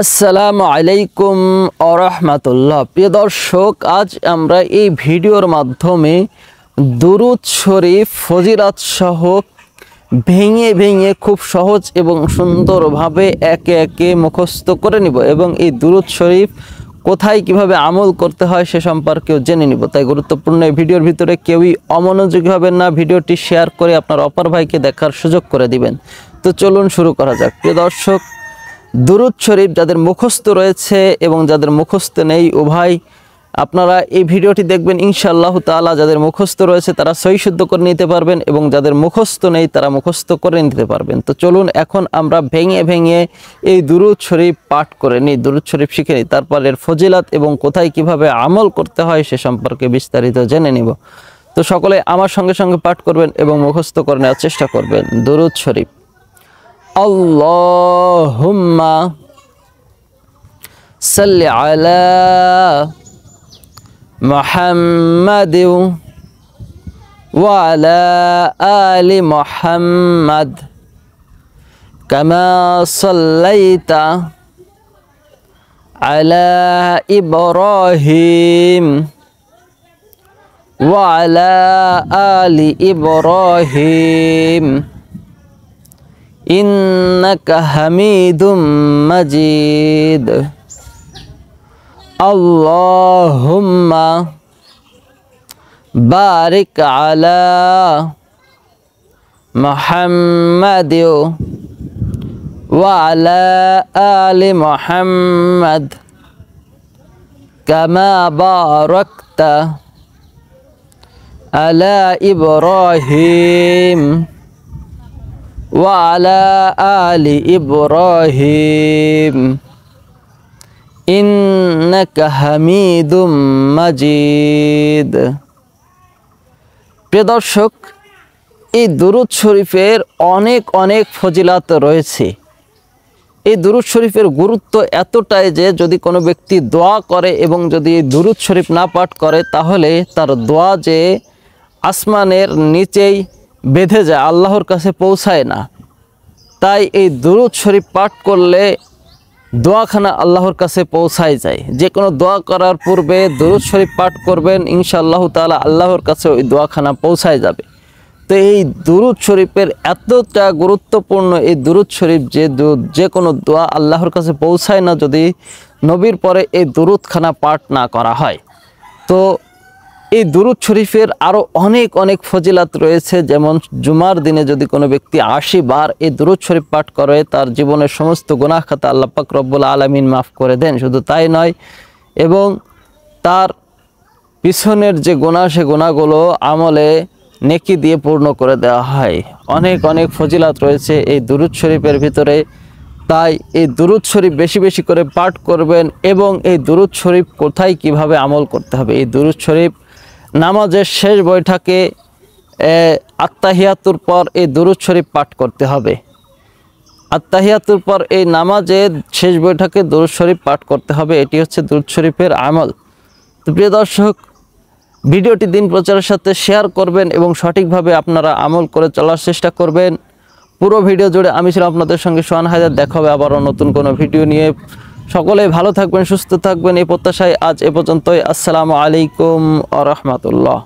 আসসালামু আলাইকুম ওয়া রাহমাতুল্লাহ। প্রিয় দর্শক, আজ আমরা এই ভিডিওর মাধ্যমে দুরূদ শরীফ ফজিলত সহ ভেঙে ভেঙে খুব সহজ এবং সুন্দরভাবে একে একে মুখস্থ করে নিব এবং এই দুরূদ শরীফ কোথায় কিভাবে আমল করতে হয় সে সম্পর্কেও জেনে নিব। তাই গুরুত্বপূর্ণ এই ভিডিওর ভিতরে কেউই অমনোযোগী হবেন না, ভিডিওটি শেয়ার করে আপনার অপর ভাইকে দেখার সুযোগ করে দিবেন। তো চলুন শুরু করা যাক। প্রিয় দর্শক, দুরূদ শরীফ যাদের মুখস্থ রয়েছে এবং যাদের মুখস্থ নেই, উভয় আপনারা এই ভিডিওটি দেখবেন ইনশাআল্লাহ তাআলা। যাদের মুখস্থ রয়েছে তারা সহি শুদ্ধ করে নিতে পারবেন এবং যাদের মুখস্থ নেই তারা মুখস্থ করে নিতে পারবেন। তো চলুন এখন আমরা ভেঙে ভেঙে এই দুরূদ শরীফ পাঠ করে নিই, দুরূদ শরীফ শিখে নিই, তারপর এর ফজিলত এবং কোথায় কিভাবে আমল করতে হয় সে সম্পর্কে বিস্তারিত জেনে নিব। তো সকলে আমার সঙ্গে সঙ্গে পাঠ করবেন এবং মুখস্থ করে নেওয়ার চেষ্টা করবেন। দুরূদ শরীফ। আল্লাহুম্মা সাল্লি আলা মুহাম্মাদিন ওয়া আলা আলি মুহাম্মাদ কামা সাল্লাইতা আলা ইব্রাহিম ওয়া আলা আলি ইব্রাহিম ইন্নাকা হামিদুম মাজিদ। আল্লাহুম্মা বারিক আলা মুহাম্মাদিন ওয়া আলা আলি মুহাম্মাদ কামা বারাকতা আলা ইব্রাহিম ওয়া আলা আলি ইব্রাহিম ইন্নাকা হামিদুম মাজিদ। প্রিয় দর্শক, এই দুরূদ শরীফের অনেক অনেক ফজিলত রয়েছে। এই দুরূদ শরীফের গুরুত্ব এতটাই যে যদি কোনো ব্যক্তি দোয়া করে এবং যদি দুরূদ শরীফ না পাঠ করে তাহলে তার দোয়া যে আসমানের নিচেই বেঁধে যায়, আল্লাহর কাছে পৌঁছায় না। তাই এই দুরূদ শরীফ পাঠ করলে দোয়াখানা আল্লাহর কাছে পৌঁছায় যায়। যে কোনো দোয়া করার পূর্বে দুরূদ শরীফ পাঠ করবেন, ইনশাআল্লাহ তাআলা আল্লাহর কাছে ওই দোয়াখানা পৌঁছায় যাবে। তো এই দুরূদ শরীফের এতটা গুরুত্বপূর্ণ এই দুরূদ শরীফ যে কোনো দোয়া আল্লাহর কাছে পৌঁছায় না যদি নবীর পরে এই দুরূদখানা পাঠ না করা হয়। তো এই দুরূদ শরীফের আরও অনেক অনেক ফজিলত রয়েছে। যেমন জুমার দিনে যদি কোনো ব্যক্তি ৮০ বার এই দুরূদ শরীফ পাঠ করে তার জীবনের সমস্ত গুনাহ খাতা আল্লাহ পাক রব্বুল আলামিন মাফ করে দেন। শুধু তাই নয়, এবং তার পিছনের যে গুনাহ সে গুনাহগুলো আমলে নেকি দিয়ে পূর্ণ করে দেওয়া হয়। অনেক অনেক ফজিলত রয়েছে এই দুরূদ শরীফের ভিতরে। তাই এই দুরূদ শরীফ বেশি বেশি করে পাঠ করবেন এবং এই দুরূদ শরীফ কোথায় কিভাবে আমল করতে হবে। এই দুরূদ শরীফ নামাজের শেষ বৈঠকে আত্তাহিয়াতুর পর এই দুরূদ শরীফ পাঠ করতে হবে। আত্তাহিয়াতুর পর এই নামাজের শেষ বৈঠকে দুরূদ শরীফ পাঠ করতে হবে। এটি হচ্ছে দুরূদ শরীফের আমল। তো প্রিয় দর্শক, ভিডিওটি দিন প্রচারের সাথে শেয়ার করবেন এবং সঠিকভাবে আপনারা আমল করে চলার চেষ্টা করবেন। পুরো ভিডিও জুড়ে আমি ছিলাম আপনাদের সঙ্গে সোহান হায়দার। দেখা হবে আবারও নতুন কোনো ভিডিও নিয়ে। সকলে ভালো থাকবেন, সুস্থ থাকবেন এই প্রত্যাশায় আজ এ পর্যন্তই। আসসালামু আলাইকুম ওয়া রাহমাতুল্লাহ।